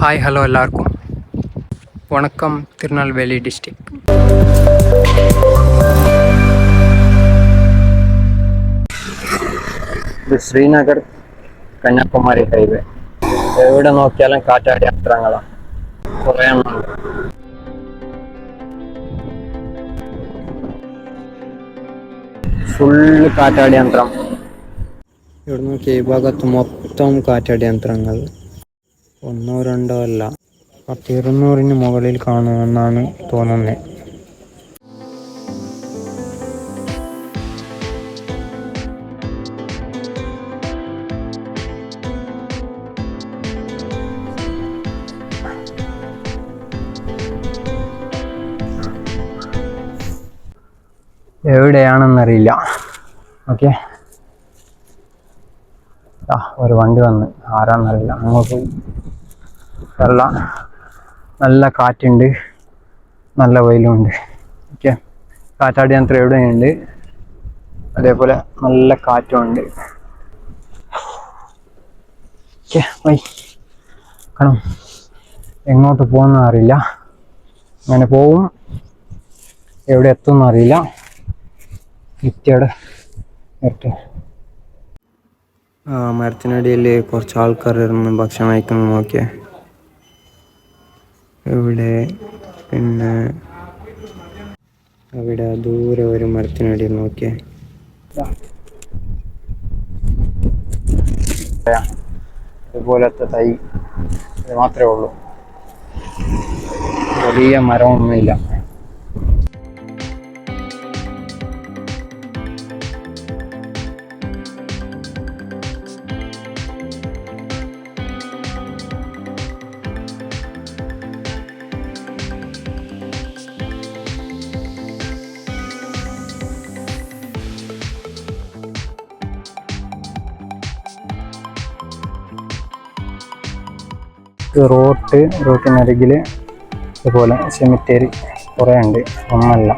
Hi hello எல்லாருக்கும் வணக்கம். Tirunelveli district. ഇത് ശ്രീനഗർ കന്യാകുമാരി ഹൈവേ. എവിടെ നോക്കിയാലും കാറ്റാടി യന്ത്രങ്ങളാണ്, കുറേ എണ്ണമുണ്ട്. ഫുള്ള് കാറ്റാടി യന്ത്രം. ഇവിടെ നോക്കിയ ഈ ഭാഗത്ത് മൊത്തം കാറ്റാടി യന്ത്രങ്ങൾ. ഒന്നോ രണ്ടോ അല്ല, 100-200 മുകളിൽ കാണുമെന്നാണ് തോന്നുന്നത്. എവിടെയാണെന്നറിയില്ല. ഓക്കെ, ഒരു വണ്ടി വന്ന്, ആരാന്നറിയില്ല. അങ്ങോട്ട് വെള്ളം, നല്ല കാറ്റുണ്ട്, നല്ല വെയിലുണ്ട്. ഓക്കെ, കാറ്റാടി യന്ത്രം എവിടെയുണ്ട്, അതേപോലെ നല്ല കാറ്റുമുണ്ട്. ഓക്കെ, വൈ കാണും. എങ്ങോട്ട് പോകുന്ന അറിയില്ല, അങ്ങനെ പോവും, എവിടെ എത്തുമെന്ന് അറിയില്ല. ഇറ്റയുടെ മരത്തിനടിയിൽ കുറച്ച് ആൾക്കാർ ഇരുന്ന് ഭക്ഷണം കഴിക്കുന്നു. നോക്കിയേ, ഇവിടെ പിന്നെ അവിടെ ദൂരെ ഒരു മരത്തിനടിയിൽ നോക്കിയേ. ഇതുപോലത്തെ തൈ ഇത് മാത്രമേ ഉള്ളൂ, വലിയ മരമൊന്നുമില്ല. റോട്ടിനരികിൽ ഇതുപോലെ സെമിത്തേരി കുറേ ഉണ്ട്, ഒന്നല്ല.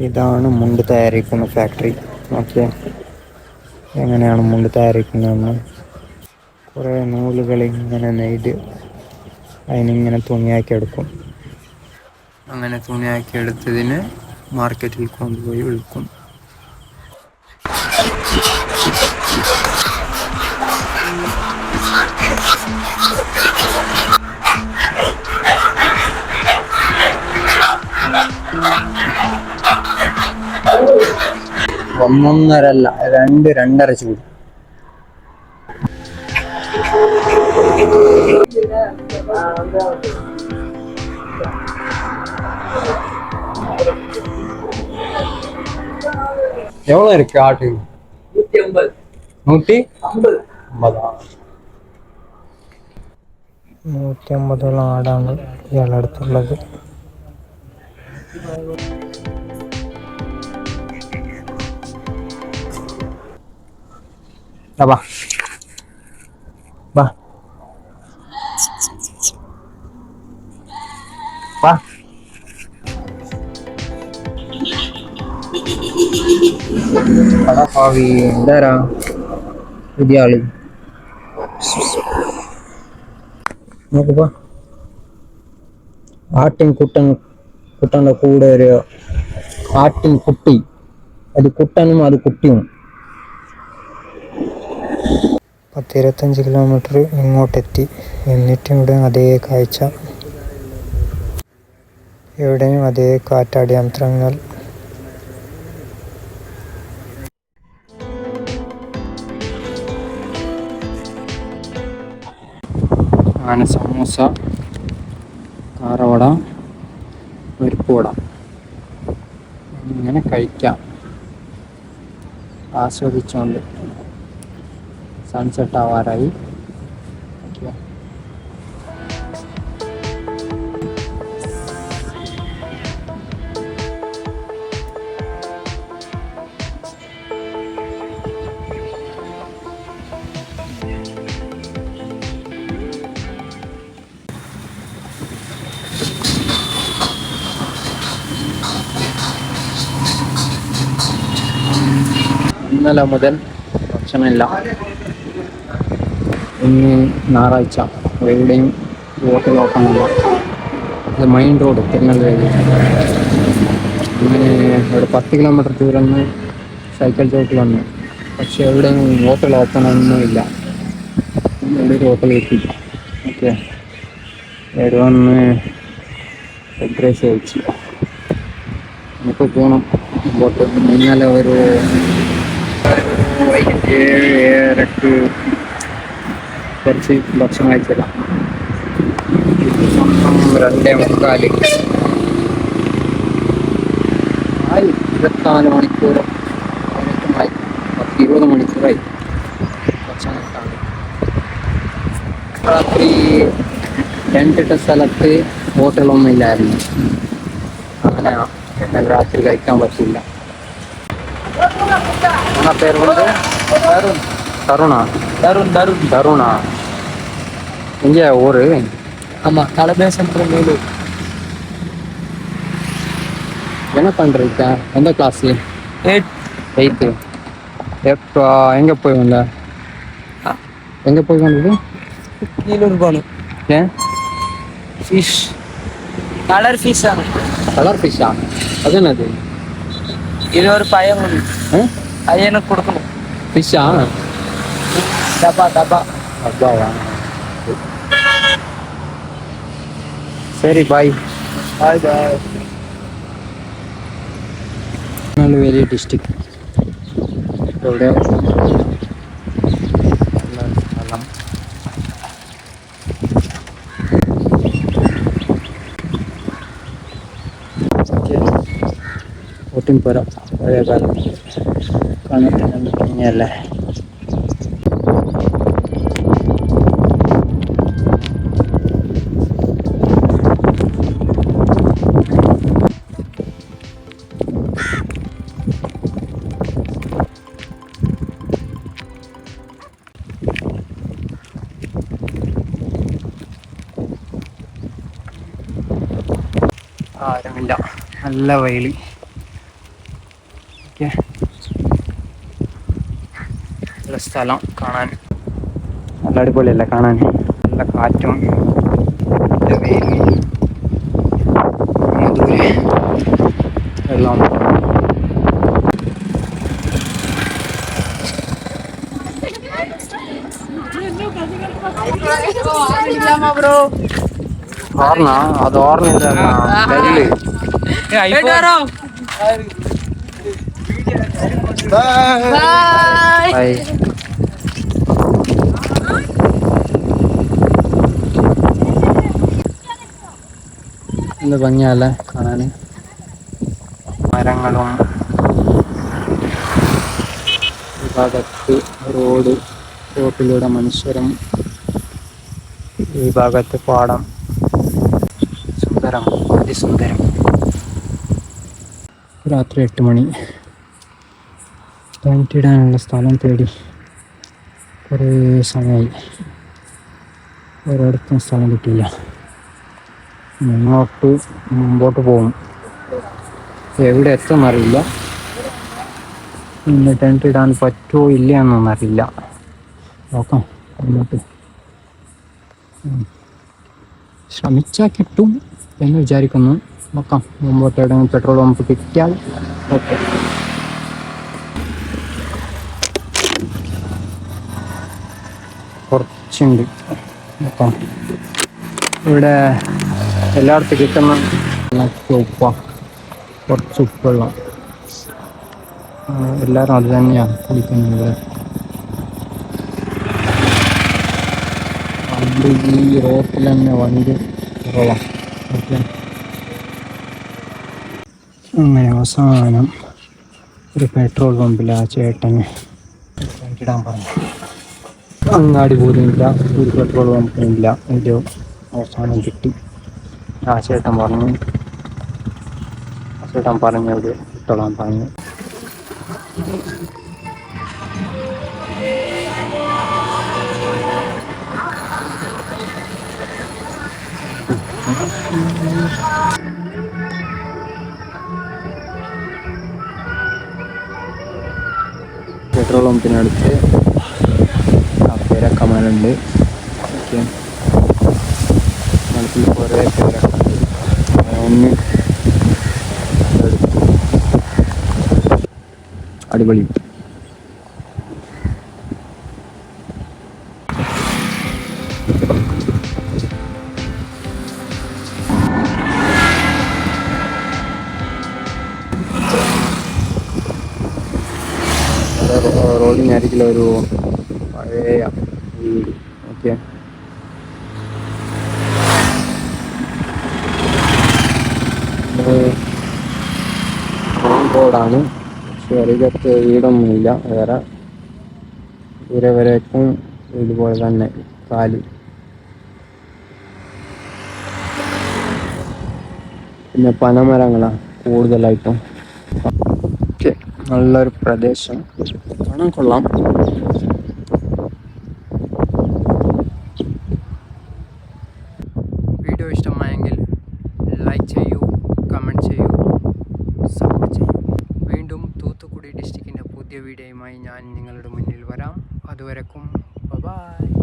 ഇതാണ് മുണ്ട് തയ്യാറാക്കുന്ന ഫാക്ടറി. ഓക്കെ, എങ്ങനെയാണ് മുണ്ട് തയ്യാറാക്കുന്നതെന്ന്. കുറേ നൂലുകൾ ഇങ്ങനെ നെയ്ത് അതിനിങ്ങനെ തുണിയാക്കി എടുക്കും. അങ്ങനെ തുണിയാക്കി എടുത്തതിന് മാർക്കറ്റിൽ കൊണ്ടുപോയി വിൽക്കും. ഒന്നൊന്നരല്ല, 2-2.5 ചൂട്. எவ்வளோ இருக்கு ஆட்டு? 150. 150 ആടാണ് ഇയാളുടെ അടുത്തുള്ളത്. വാ വാ വാ. കടപ്പാവി എന്താരാ പുതിയ ആള്. നോക്കുമ്പോ കുട്ടൻ്റെ കൂടെ ഒരു ആട്ടിൻ കുട്ടി, അത് കുട്ടനും അത് കുട്ടിയും. 10-25 കിലോമീറ്റർ ഇങ്ങോട്ടെത്തി. എന്നിട്ടും ഇവിടെ അതേ കാഴ്ച, എവിടെയും അതേ കാറ്റാടി യന്ത്രങ്ങൾ. അങ്ങനെ സമൂസ, കാറവട, പരിപ്പുവട ഇങ്ങനെ കഴിക്കാം ആസ്വദിച്ചുകൊണ്ട്. സൺസെറ്റ് ആവാറായി. ഇന്നലെ മുതൽ ഭക്ഷണമില്ല. ഇന്ന് ഞായറാഴ്ച, എവിടെയും ഹോട്ടൽ ഓപ്പണില്ല. ഇത് മെയിൻ റോഡ് തിരുനെൽവേലി. അങ്ങനെ ഒരു 10 കിലോമീറ്റർ ദൂരം സൈക്കിൾ ചവിട്ടി വന്നു. പക്ഷെ എവിടെയും ഹോട്ടൽ ഓപ്പണൊന്നുമില്ല. ഒരു ഹോട്ടൽ എത്തി. ഓക്കെ, ഇവിടെ വന്ന് എഗ് റൈസ് കഴിച്ചു. നമുക്ക് പോകണം മുമ്പോട്ട്. ഇന്നലെ ഒരു വൈകിട്ട് 7-8 കുറച്ച് ഭക്ഷണം കഴിച്ചില്ല. സ്വന്തം 2:45 ആയി. 24 മണിക്കൂർ ആയി. 20 മണിക്കൂറായി ഭക്ഷണം കിട്ടാണ്ട്. രാത്രി ടെൻ്റ് ഇട്ട സ്ഥലത്ത് ഹോട്ടലൊന്നും ഇല്ലായിരുന്നു. അങ്ങനെ രാത്രി കഴിക്കാൻ പറ്റില്ല. എന്നാ പേര് കൊണ്ട് தருணா எங்க ஊரு? ஆமா, தலைமை மேலு. என்ன பண்றீங்க? எந்த கிளாஸ்? 8th. எப்போ எங்க போய் வந்த? எங்க போய் வந்தது? கீழூர் போகணும். ஏன்? ஃபிஷ், கலர் ஃபிஷ்ஷா? கலர் ஃபிஷ்ஷா? அது என்னது? இது ஒரு பையன் பையனுக்கு கொடுக்கணும். ஃபிஷ்ஷா? டப்பாவா? சரி, பாய். திருநெல்வேலி டிஸ்ட்ரிக்ட். ഇവിടെ സ്ഥലം. ഓട്ടിൻപുരം പഴയ കാലം കാണാൻ നല്ല ഭംഗിയല്ലേ. ആരുമില്ല, നല്ല വെയില്. ഓക്കെ, നല്ല സ്ഥലം കാണാൻ, നല്ല അടിപൊളിയല്ലേ കാണാൻ. നല്ല കാറ്റും നല്ല വെയില്. ദൂരെ വെള്ളം. ഓർണ അത് ഓർണില്ല. എന്ത് ഭംഗിയല്ലേ കാണാന്. മരങ്ങളും ഈ ഭാഗത്ത് റോഡിലൂടെ മനുഷ്യരും, ഈ ഭാഗത്ത് പാടം. സുന്ദരം, അതിസുന്ദരം. രാത്രി 8 മണി. ടെൻ്റിടാനുള്ള സ്ഥലം തേടി കുറേ സമയമായി. ഒരിടത്തും സ്ഥലം കിട്ടിയില്ല. മുമ്പോട്ട് പോകും. എവിടെ എത്തുമെന്നറിയില്ല. ഇന്ന് ടെൻ്റ് ഇടാൻ പറ്റുമോ ഇല്ല എന്നൊന്നറിയില്ല. നോക്കാം. മുന്നോട്ട് ശ്രമിച്ചാൽ കിട്ടും എന്ന് വിചാരിക്കുന്നു. നോക്കാം. മുമ്പോട്ട് എവിടെയെങ്കിലും പെട്രോൾ പമ്പ് കിട്ടിയാൽ ഓക്കെ. കുറച്ചുണ്ട്. നോക്കാം. ഇവിടെ എല്ലായിടത്തും കിട്ടുന്ന കുറച്ച് ഉപ്പുവെള്ളം. എല്ലാവരും അത് തന്നെയാണ് കുടിക്കുന്നത്. വണ്ടി ഈ റോട്ടിൽ തന്നെ വണ്ടി കുറവാണ്. ഓക്കെ, അങ്ങനെ അവസാനം ഒരു പെട്രോൾ പമ്പിൽ ആ ചേട്ടന് ഇടാൻ പറഞ്ഞു. അങ്ങാടി പോലുമില്ല, ഒരു പെട്രോൾ പമ്പില്ല. അതിൻ്റെ അവസാനം കിട്ടി. ആ ചേട്ടൻ പറഞ്ഞത് ഇട്ടോളാൻ പറഞ്ഞു. പെട്രോൾ പമ്പിനടുത്ത് പേരക്കമാനുണ്ട്. ഓക്കെ, മനസ്സിൽ കുറേ പേരക്കുണ്ട്. ഒന്ന് അടിപൊളി. റോഡിന് അരികിലൊരു പഴയ വീട്. ഓക്കെ, റോഡാണ്, പക്ഷെ അരികത്ത് വീടൊന്നുമില്ല. വേറെ ദൂരെ വരേക്കും ഇതുപോലെ തന്നെ കാലി. പിന്നെ പനമരങ്ങളാണ് കൂടുതലായിട്ടും. ഓക്കെ, നല്ലൊരു പ്രദേശം, കാണാൻ കൊള്ളാം. വീഡിയോ ഇഷ്ടമായെങ്കിൽ ലൈക്ക് ചെയ്യൂ, കമൻറ്റ് ചെയ്യൂ, സപ്പോർട്ട് ചെയ്യൂ. വീണ്ടും തൂത്തുക്കുടി ഡിസ്ട്രിക്റ്റിൻ്റെ പുതിയ വീഡിയോയുമായി ഞാൻ നിങ്ങളുടെ മുന്നിൽ വരാം. അതുവരെക്കും ബൈ.